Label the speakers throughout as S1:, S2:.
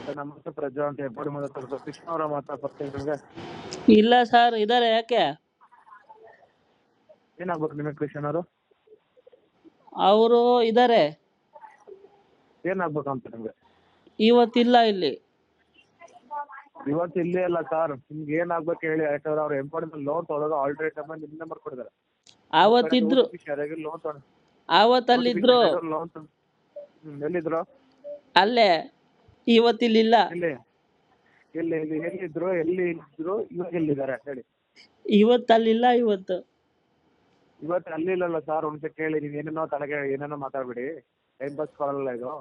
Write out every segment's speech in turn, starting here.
S1: Sir ನಮಸ್ತೆ ಪ್ರಜ್ವಲ್ ಅಂತ ಹೆಬ್ಬಾಡಿ ಮಾತಾಡ್ತಾರೆ. ಕೃಷ್ಣ ಅವರ ಮಾತಾಡ್ತಾರೆ ನಿಮಗೆ.
S2: ಇಲ್ಲ ಸರ್ ಇದಾರೆ. ಯಾಕೆ?
S1: ಏನಾಗ್ಬೇಕು ನಿಮಗೆ ಕೃಷ್ಣ ಅವರು?
S2: ಅವರು ಇದಾರೆ.
S1: ಏನಾಗ್ಬೇಕು ಅಂತ ನಿಮ್ಗೆ?
S2: ಇವತ್ತಿಲ್ಲ ಇಲ್ಲಿ.
S1: ಇವತ್ತು ಇಲ್ಲೇ ಅಲ್ಲ ಸರ್, ನಿಮ್ಗೆ ಏನಾಗ್ಬೇಕು ಹೇಳಿ. ಯಾಕಂದ್ರೆ ಅವ್ರು ಎಂಪಾಡಿ ಲೋನ್ ತೊಗೊಳೋದು ಆಲ್ರೆಡಿ ನಿಮ್ ನಂಬರ್ ಕೊಟ್ಟಿದ್ದಾರೆ.
S2: ಅವತ್ತಿದ್ರು.
S1: ಲೋನ್ ತೊಗೊಂಡು
S2: ಅವತ್ತಲ್ಲಿದ್ರು.
S1: ಲೋನ್ ಎಲ್ಲಿದ್ರು?
S2: ಅಲ್ಲೇ. ಇವತ್ತಿಲ್ಲ.
S1: ಎಲ್ಲಿ ಎಲ್ಲಿ ಎಲ್ಲಿ ಎಲ್ಲಿದ್ರು ಇವಾಗ ಎಲ್ಲಿದ್ದಾರೆ ಹೇಳಿ.
S2: ಇವತ್ತಲ್ಲಿಲ್ಲ. ಇವತ್ತು
S1: ಅಲ್ಲಿಲ್ಲಲ್ಲ ಸರ್. ಒಂದ್ಸಲ ಕೇಳಿ. ನೀವ್ ಏನೇನೋ ತಲೆಗೆ ಏನೇನೋ ಮಾತಾಡ್ಬೇಡಿ. ಟೈಮ್ ಪಾಸ್ ಕೊಡಲ್ಲ ಇದು.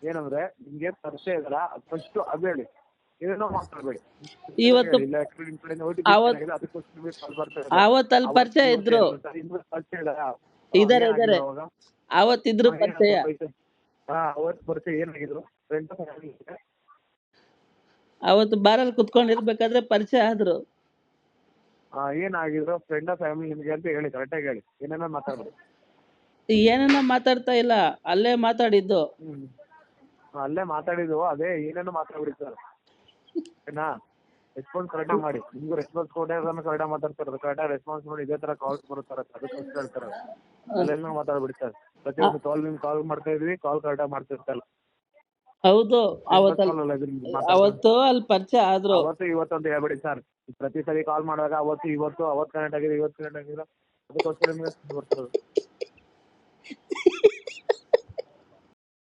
S1: ಏನಂದ್ರೆ ನಿಮ್ಗೆ ಪರಿಚಯ ಇದಾರ ಫಸ್ಟ್ ಅದು ಹೇಳಿ. ಏನೇನೋ ಮಾತಾಡ್ಬೇಡಿ.
S2: ಇವತ್ತು ಅವತ್ತಲ್ಲಿ ಪರಿಚಯ ಇದ್ರು. ಇದಾರೆ. ಅವತ್ತಿದ್ರು ಪರಿಚಯ.
S1: ಅವತ್ತು ಪರಿಚಯ ಏನಾಗಿದ್ರು?
S2: ಅವತ್ತು ಬಾರಲ್ಲಿ ಕುತ್ಕೊಂಡಿರ್ಬೇಕಾದ್ರೆ ಪರಿಚಯ ಆದ್ರು.
S1: ಏನಾಗಿದ್ರು? ಫ್ರೆಂಡ್ ಫ್ಯಾಮಿಲಿ ನಿಮ್ಗೆ ಅಂತ ಹೇಳಿ, ಕರೆಕ್ಟಾಗಿ ಹೇಳಿ. ಏನೇನೋ ಮಾತಾಡ್ಬೇಡಿ.
S2: ಏನೇನೋ ಮಾತಾಡ್ತಾ ಇಲ್ಲ, ಅಲ್ಲೇ ಮಾತಾಡಿದ್ದು.
S1: ಅಲ್ಲೇ ಮಾತಾಡಿದ್ವು. ಅದೇ ಏನೇನೋ ಮಾತಾಡ್ಬಿಡಿ ಸರ್. ಏನಾ ರೆಸ್ಪಾನ್ಸ್ ಕರೆಕ್ಟಾಗಿ ಮಾಡಿ. ನಿಮ್ಗೂ ರೆಸ್ಪಾನ್ಸ್ ಕೊಟ್ಟರೆ ಕರೆಕ್ಟಾಗಿ ಮಾತಾಡ್ತಾರೆ. ಕರೆಕ್ಟಾಗಿ ರೆಸ್ಪಾನ್ಸ್ ಮಾಡಿ. ಇದೇ ತರ ಕಾಲ್ಸ್ ಬರುತ್ತಾರೆ, ಅದಕ್ಕೋಸ್ಕರ ಹೇಳ್ತಾರೆ. ಅಲ್ಲೆಲ್ಲ ಮಾತಾಡ್ಬಿಡಿ ಸರ್. ಪ್ರತಿಯೊಂದು ಕಾಲ್ ನಿಮ್ಗೆ ಕಾಲ್ ಮಾಡ್ತಾ ಇದ್ವಿ, ಕಾಲ್ ಕರೆಕ್ಟಾಗಿ ಮಾಡ್ತಿರ್ತಲ್ಲ.
S2: ಹೌದು. ಅವತ್ತು ಅಲ್ಲಿ ಪರಿಚಯ ಆದ್ರು.
S1: ಅವತ್ತು ಇವತ್ತು ಅಂತ ಹೇಳ್ಬೇಡಿ ಸರ್. ಪ್ರತಿ ಸರಿ ಕಾಲ್ ಮಾಡುವಾಗ ಅವತ್ತು ಇವತ್ತು ಕನೆಕ್ಟ್ ಆಗಿದೆ, ಇವತ್ತು ಕನೆಕ್ಟ್ ಆಗಿಲ್ಲ. ಅದಕ್ಕೋಸ್ಕರ ನಿಮ್ಗೆ ಬರ್ತದೆ.